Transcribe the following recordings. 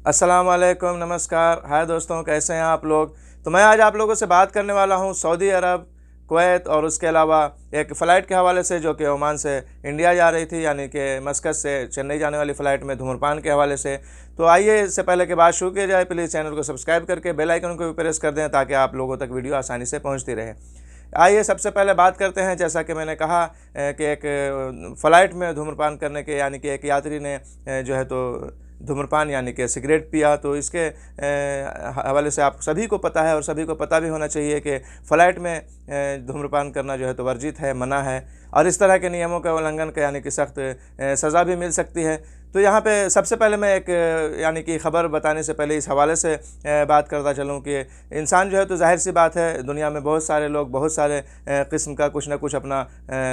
अस्सलाम वालेकुम, नमस्कार। हाय दोस्तों, कैसे हैं आप लोग। तो मैं आज आप लोगों से बात करने वाला हूं सऊदी अरब, कुवैत और उसके अलावा एक फ़्लाइट के हवाले से जो कि ओमान से इंडिया जा रही थी, यानी कि मस्कत से चेन्नई जाने वाली फ़्लाइट में धूम्रपान के हवाले से। तो आइए, इससे पहले कि बात शुरू की जाए, प्लीज़ चैनल को सब्सक्राइब करके बेल आइकन को भी प्रेस कर दें ताकि आप लोगों तक वीडियो आसानी से पहुँचती रहे। आइए सबसे पहले बात करते हैं, जैसा कि मैंने कहा कि एक फ़्लाइट में धूम्रपान करने के, यानी कि एक यात्री ने जो है तो धूम्रपान यानी कि सिगरेट पिया। तो इसके हवाले से आप सभी को पता है और सभी को पता भी होना चाहिए कि फ़्लाइट में धूम्रपान करना जो है तो वर्जित है, मना है, और इस तरह के नियमों का उल्लंघन का यानी कि सख्त सज़ा भी मिल सकती है। तो यहाँ पे सबसे पहले मैं एक यानी कि ख़बर बताने से पहले इस हवाले से बात करता चलूँ कि इंसान जो है तो ज़ाहिर सी बात है, दुनिया में बहुत सारे लोग बहुत सारे किस्म का कुछ ना कुछ अपना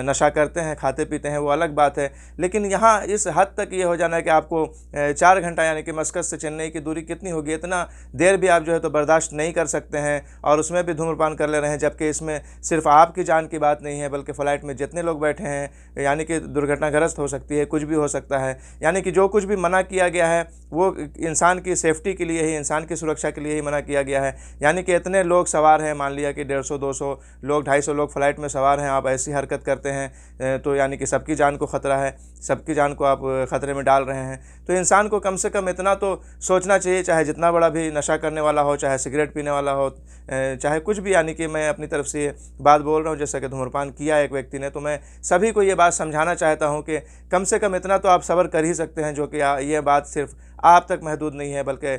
नशा करते हैं, खाते पीते हैं, वो अलग बात है। लेकिन यहाँ इस हद तक ये हो जाना है कि आपको 4 घंटा यानी कि मस्कत से चेन्नई की दूरी कितनी होगी, इतना देर भी आप जो है तो बर्दाश्त नहीं कर सकते हैं और उसमें भी धूम्रपान कर ले रहे हैं। जबकि इसमें सिर्फ आपकी जान की बात नहीं है, बल्कि फ़्लाइट में जितने लोग बैठे हैं यानी कि दुर्घटनाग्रस्त हो सकती है, कुछ भी हो सकता है। यानी कि जो कुछ भी मना किया गया है वो इंसान की सेफ्टी के लिए ही, इंसान की सुरक्षा के लिए ही मना किया गया है। यानी कि इतने लोग सवार हैं, मान लिया कि 150-200 लोग, 250 लोग फ़्लाइट में सवार हैं, आप ऐसी हरकत करते हैं तो यानी कि सबकी जान को ख़तरा है, सबकी जान को आप ख़तरे में डाल रहे हैं। तो इंसान को कम से कम इतना तो सोचना चाहिए, चाहे जितना बड़ा भी नशा करने वाला हो, चाहे सिगरेट पीने वाला हो, चाहे कुछ भी। यानी कि मैं अपनी तरफ से बात बोल रहा हूँ, जैसा कि धूम्रपान किया एक व्यक्ति ने, तो मैं सभी को ये बात समझाना चाहता हूँ कि कम से कम इतना तो आप सब्र कर ही सकते हैं, जो कि ये बात सिर्फ आप तक महदूद नहीं है, बल्कि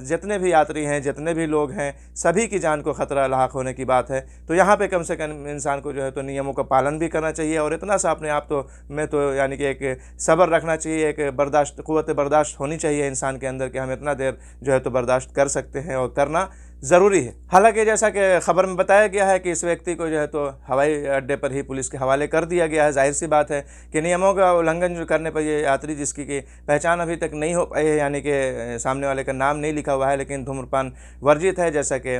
जितने भी यात्री हैं, जितने भी लोग हैं, सभी की जान को ख़तरा लाक होने की बात है। तो यहाँ पे कम से कम इंसान को जो है तो नियमों का पालन भी करना चाहिए और इतना सा अपने आप तो में तो यानी कि एक सब्र रखना चाहिए, एक बर्दाश्त, क़ुव्वत बर्दाश्त होनी चाहिए इंसान के अंदर कि हम इतना देर जो है तो बर्दाश्त कर सकते हैं और करना ज़रूरी है। हालांकि जैसा कि ख़बर में बताया गया है कि इस व्यक्ति को जो है तो हवाई अड्डे पर ही पुलिस के हवाले कर दिया गया है। जाहिर सी बात है कि नियमों का उल्लंघन जो करने पर ये यात्री, जिसकी कि पहचान अभी तक नहीं हो पाई है, यानी कि सामने वाले का नाम नहीं लिखा हुआ है, लेकिन धूम्रपान वर्जित है, जैसा कि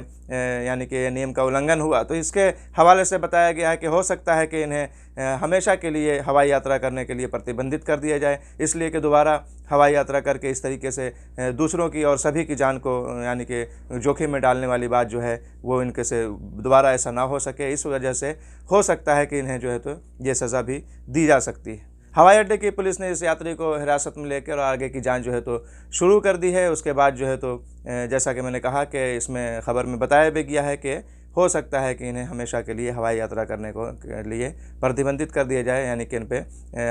यानी कि नियम का उल्लंघन हुआ, तो इसके हवाले से बताया गया है कि हो सकता है कि इन्हें हमेशा के लिए हवाई यात्रा करने के लिए प्रतिबंधित कर दिया जाए, इसलिए कि दोबारा हवाई यात्रा करके इस तरीके से दूसरों की और सभी की जान को यानी कि जोखिम में डालने वाली बात जो है वो इनके से दोबारा ऐसा ना हो सके। इस वजह से हो सकता है कि इन्हें जो है तो ये सज़ा भी दी जा सकती है। हवाई अड्डे की पुलिस ने इस यात्री को हिरासत में लेकर और आगे की जांच जो है तो शुरू कर दी है। उसके बाद जो है तो जैसा कि मैंने कहा कि इसमें ख़बर में बताया भी गया है कि हो सकता है कि इन्हें हमेशा के लिए हवाई यात्रा करने के लिए प्रतिबंधित कर दिया जाए, यानी कि इन पे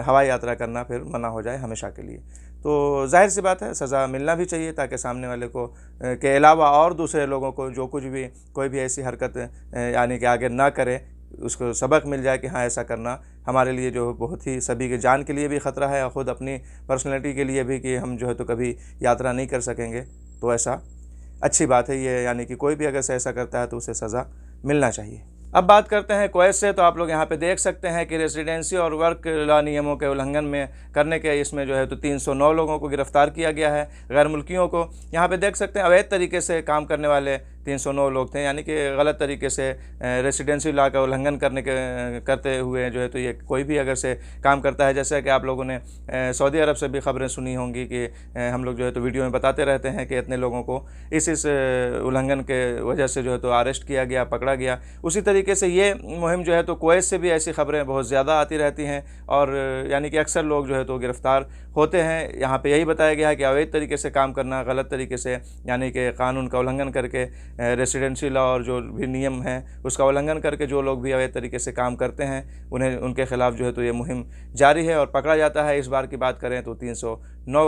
हवाई यात्रा करना फिर मना हो जाए हमेशा के लिए। तो जाहिर सी बात है, सज़ा मिलना भी चाहिए ताकि सामने वाले को के अलावा और दूसरे लोगों को जो कुछ भी कोई भी ऐसी हरकत यानी कि आगे ना करे, उसको सबक मिल जाए कि हाँ, ऐसा करना हमारे लिए जो बहुत ही सभी के जान के लिए भी ख़तरा है और ख़ुद अपनी पर्सनैलिटी के लिए भी, कि हम जो है तो कभी यात्रा नहीं कर सकेंगे। तो ऐसा अच्छी बात है ये, यानी कि कोई भी अगर से ऐसा करता है तो उसे सज़ा मिलना चाहिए। अब बात करते हैं कुवैत से। तो आप लोग यहाँ पे देख सकते हैं कि रेसिडेंसी और वर्क लॉ नियमों के उल्लंघन में करने के इसमें जो है तो 309 लोगों को गिरफ़्तार किया गया है, गैर मुल्कियों को। यहाँ पे देख सकते हैं अवैध तरीके से काम करने वाले 309 लोग थे, यानी कि गलत तरीके से रेसिडेंसी लॉ का उल्लंघन करते हुए जो है तो ये कोई भी अगर से काम करता है, जैसे कि आप लोगों ने सऊदी अरब से भी ख़बरें सुनी होंगी कि हम लोग जो है तो वीडियो में बताते रहते हैं कि इतने लोगों को इस उल्लंघन के वजह से जो है तो अरेस्ट किया गया, पकड़ा गया। उसी तरीके से ये मुहिम जो है तो कुवैत से भी ऐसी ख़बरें बहुत ज़्यादा आती रहती हैं और यानी कि अक्सर लोग जो है तो गिरफ़्तार होते हैं। यहाँ पे यही बताया गया है कि अवैध तरीके से काम करना, गलत तरीके से यानी कि कानून का उल्लंघन करके, रेसिडेंसी लॉ और जो भी नियम हैं उसका उल्लंघन करके जो लोग भी अवैध तरीके से काम करते हैं, उन्हें उनके ख़िलाफ़ जो है तो ये मुहिम जारी है और पकड़ा जाता है। इस बार की बात करें तो 309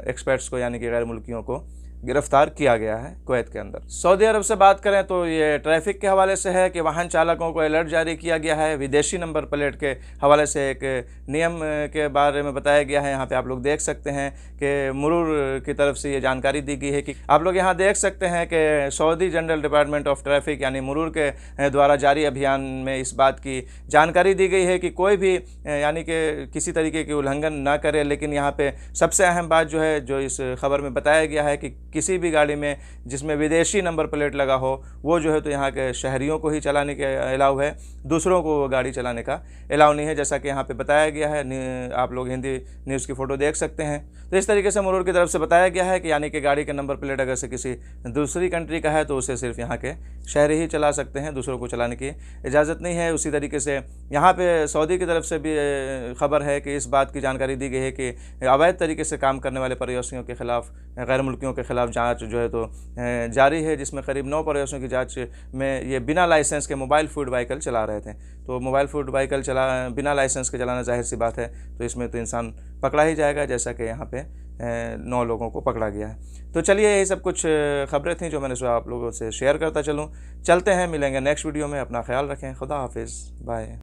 एक्सपर्ट्स को, यानी कि गैर मुल्कियों को गिरफ़्तार किया गया है कुवैत के अंदर। सऊदी अरब से बात करें तो ये ट्रैफिक के हवाले से है कि वाहन चालकों को अलर्ट जारी किया गया है। विदेशी नंबर प्लेट के हवाले से एक नियम के बारे में बताया गया है। यहाँ पे आप लोग देख सकते हैं कि मुरूर की तरफ से ये जानकारी दी गई है कि आप लोग यहाँ देख सकते हैं कि Saudi general department of traffic यानी मुरूर के द्वारा जारी अभियान में इस बात की जानकारी दी गई है कि कोई भी यानी कि किसी तरीके की उल्लंघन ना करे। लेकिन यहाँ पर सबसे अहम बात जो है, जो इस खबर में बताया गया है कि किसी भी गाड़ी में जिसमें विदेशी नंबर प्लेट लगा हो वो जो है तो यहाँ के शहरियों को ही चलाने के अलाउ है, दूसरों को वो गाड़ी चलाने का अलाउ नहीं है, जैसा कि यहाँ पे बताया गया है। आप लोग हिंदी न्यूज़ की फ़ोटो देख सकते हैं। तो इस तरीके से मुरुर की तरफ से बताया गया है कि यानी कि गाड़ी का नंबर प्लेट अगर से किसी दूसरी कंट्री का है तो उसे सिर्फ यहाँ के शहरी ही चला सकते हैं, दूसरों को चलाने की इजाज़त नहीं है। उसी तरीके से यहाँ पे सऊदी की तरफ से भी खबर है कि इस बात की जानकारी दी गई है कि अवैध तरीके से काम करने वाले प्रवासियों के खिलाफ, गैर मुल्कियों के खिलाफ जांच जो है तो जारी है, जिसमें करीब 9 प्रवासियों की जांच में ये बिना लाइसेंस के मोबाइल फूड व्हीकल चला रहे थे। तो मोबाइल फूड व्हीकल बिना लाइसेंस के चलाना जाहिर सी बात है, तो इसमें तो इंसान पकड़ा ही जाएगा, जैसा कि यहाँ पे 9 लोगों को पकड़ा गया है। तो चलिए यही सब कुछ खबरें थी जो मैंने आप लोगों से शेयर करता चलूँ। चलते हैं, मिलेंगे नेक्स्ट वीडियो में। अपना ख्याल रखें। खुदा हाफिज़, बाय।